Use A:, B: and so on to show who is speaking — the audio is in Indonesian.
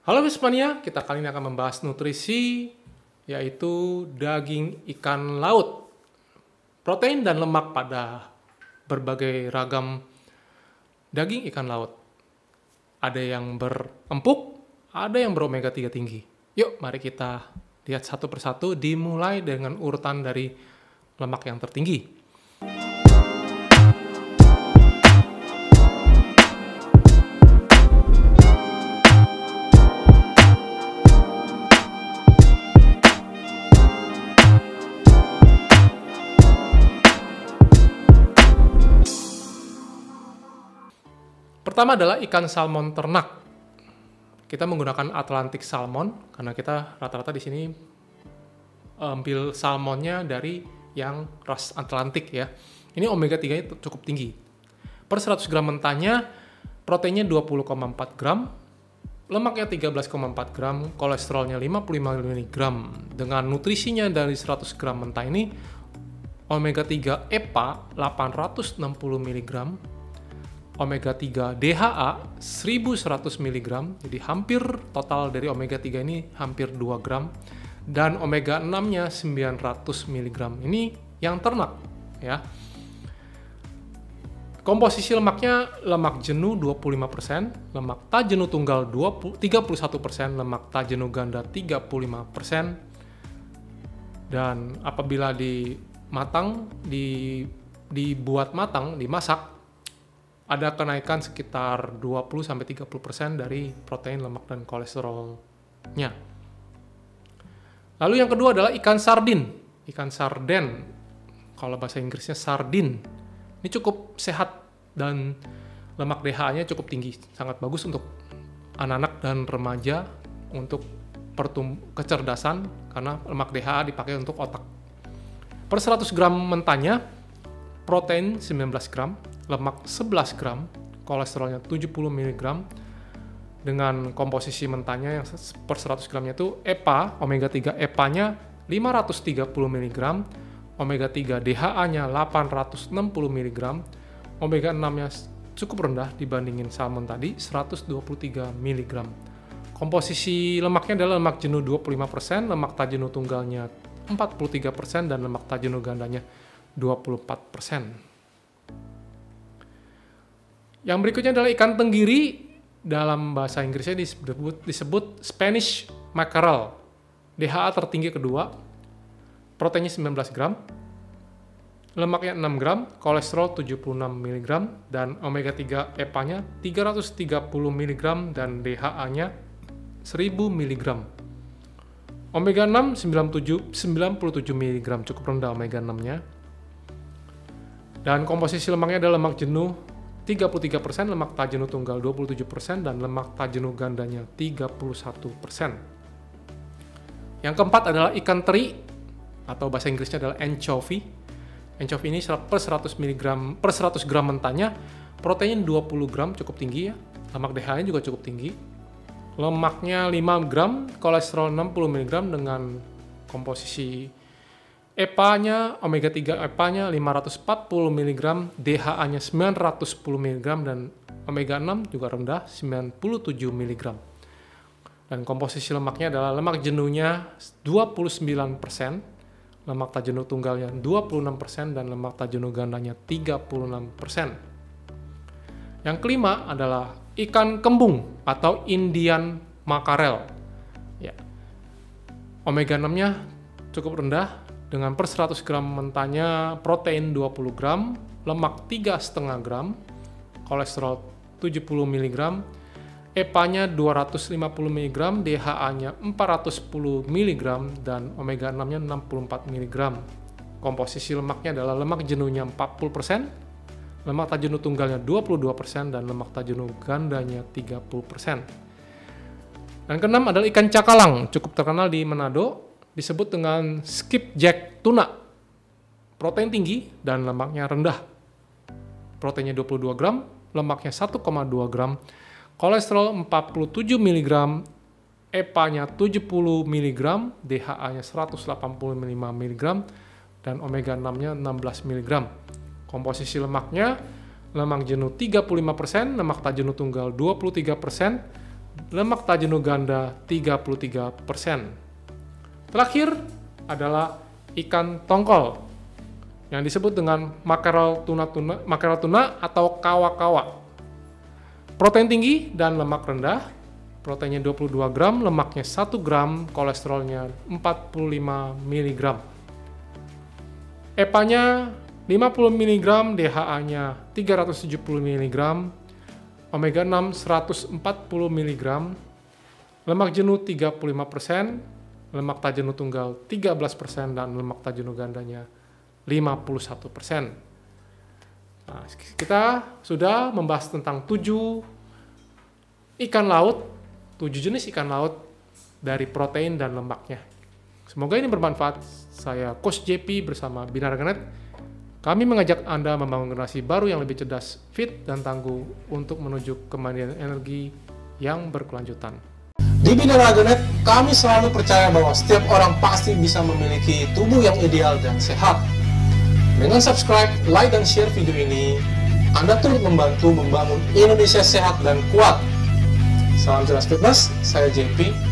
A: Halo Wismania, kita kali ini akan membahas nutrisi, yaitu daging ikan laut, protein dan lemak pada berbagai ragam daging ikan laut. Ada yang berempuk, ada yang beromega 3 tinggi. Yuk, mari kita lihat satu persatu, dimulai dengan urutan dari lemak yang tertinggi. Pertama adalah ikan salmon ternak. Kita menggunakan Atlantic salmon karena kita rata-rata di sini ambil salmonnya dari yang ras Atlantic ya. Ini omega 3-nya cukup tinggi. Per 100 gram mentahnya proteinnya 20,4 gram, lemaknya 13,4 gram, kolesterolnya 55 mg. Dengan nutrisinya dari 100 gram mentah ini omega 3 EPA 860 mg, omega 3 DHA 1100 mg, jadi hampir total dari omega 3 ini hampir 2 gram, dan omega 6-nya 900 mg. Ini yang ternak ya. Komposisi lemaknya lemak jenuh 25%, lemak tak jenuh tunggal 31%, lemak tak jenuh ganda 35%, dan apabila dibuat matang, dimasak, ada kenaikan sekitar 20-30% dari protein, lemak, dan kolesterolnya. Lalu yang kedua adalah ikan sardin. Ikan sarden, kalau bahasa Inggrisnya sardin. Ini cukup sehat dan lemak DHA-nya cukup tinggi. Sangat bagus untuk anak-anak dan remaja untuk kecerdasan karena lemak DHA dipakai untuk otak. Per 100 gram mentahnya, protein 19 gram, lemak 11 gram, kolesterolnya 70 mg, dengan komposisi mentahnya yang per 100 gramnya itu EPA, omega 3 EPA-nya 530 mg, omega 3 DHA-nya 860 mg, omega 6-nya cukup rendah dibandingin salmon tadi, 123 mg. Komposisi lemaknya adalah lemak jenuh 25%, lemak tak jenuh tunggalnya 43%, dan lemak tak jenuh gandanya 24%. Yang berikutnya adalah ikan tenggiri, dalam bahasa Inggrisnya disebut Spanish mackerel. DHA tertinggi kedua, proteinnya 19 gram, lemaknya 6 gram, kolesterol 76 mg, dan omega 3 EPA-nya 330 mg, dan DHA-nya 1000 mg. Omega 6 97 mg, cukup rendah omega 6-nya. Dan komposisi lemaknya adalah lemak jenuh 33%, lemak tak jenuh tunggal 27%, dan lemak tak jenuh gandanya 31%. Yang keempat adalah ikan teri, atau bahasa Inggrisnya adalah anchovy. Anchovy ini per 100 gram mentahnya, proteinnya 20 gram, cukup tinggi ya. Lemak DHA-nya juga cukup tinggi. Lemaknya 5 gram, kolesterol 60 mg, dengan komposisi EPA-nya, omega 3 EPA-nya 540 mg, DHA-nya 910 mg, dan omega 6 juga rendah, 97 mg. Dan komposisi lemaknya adalah lemak jenuhnya 29%, lemak tak jenuh tunggalnya 26%, dan lemak tak jenuh gandanya 36%. Yang kelima adalah ikan kembung atau Indian mackerel. Ya. Omega 6-nya cukup rendah, dengan per 100 gram mentahnya protein 20 gram, lemak 3,5 gram, kolesterol 70 mg, EPA-nya 250 mg, DHA-nya 410 mg, dan omega 6-nya 64 mg. Komposisi lemaknya adalah lemak jenuhnya 40%, lemak tak jenuh tunggalnya 22%, dan lemak tak jenuh gandanya 30%. Dan keenam adalah ikan cakalang, cukup terkenal di Manado, disebut dengan skipjack tuna. Protein tinggi dan lemaknya rendah. Proteinnya 22 gram, lemaknya 1,2 gram, kolesterol 47 mg, EPA-nya 70 mg, DHA-nya 185 mg, dan omega 6-nya 16 mg. Komposisi lemaknya, lemak jenuh 35%, lemak tak jenuh tunggal 23%, lemak tak jenuh ganda 33%. Terakhir adalah ikan tongkol yang disebut dengan makarel tuna atau kawa-kawa. Protein tinggi dan lemak rendah, proteinnya 22 gram, lemaknya 1 gram, kolesterolnya 45 mg. EPA-nya 50 mg, DHA-nya 370 mg, omega 6 140 mg, lemak jenuh 35%, lemak tak jenuh tunggal 13%, dan lemak tak jenuh gandanya 51%. Nah, kita sudah membahas tentang 7 jenis ikan laut dari protein dan lemaknya. Semoga ini bermanfaat. Saya Coach JP bersama Binarganet. Kami mengajak Anda membangun generasi baru yang lebih cerdas, fit, dan tangguh untuk menuju kemandirian energi yang berkelanjutan.
B: Di Binarganet, kami selalu percaya bahwa setiap orang pasti bisa memiliki tubuh yang ideal dan sehat. Dengan subscribe, like, dan share video ini, Anda turut membantu membangun Indonesia sehat dan kuat. Salam jelas fitness, saya JP.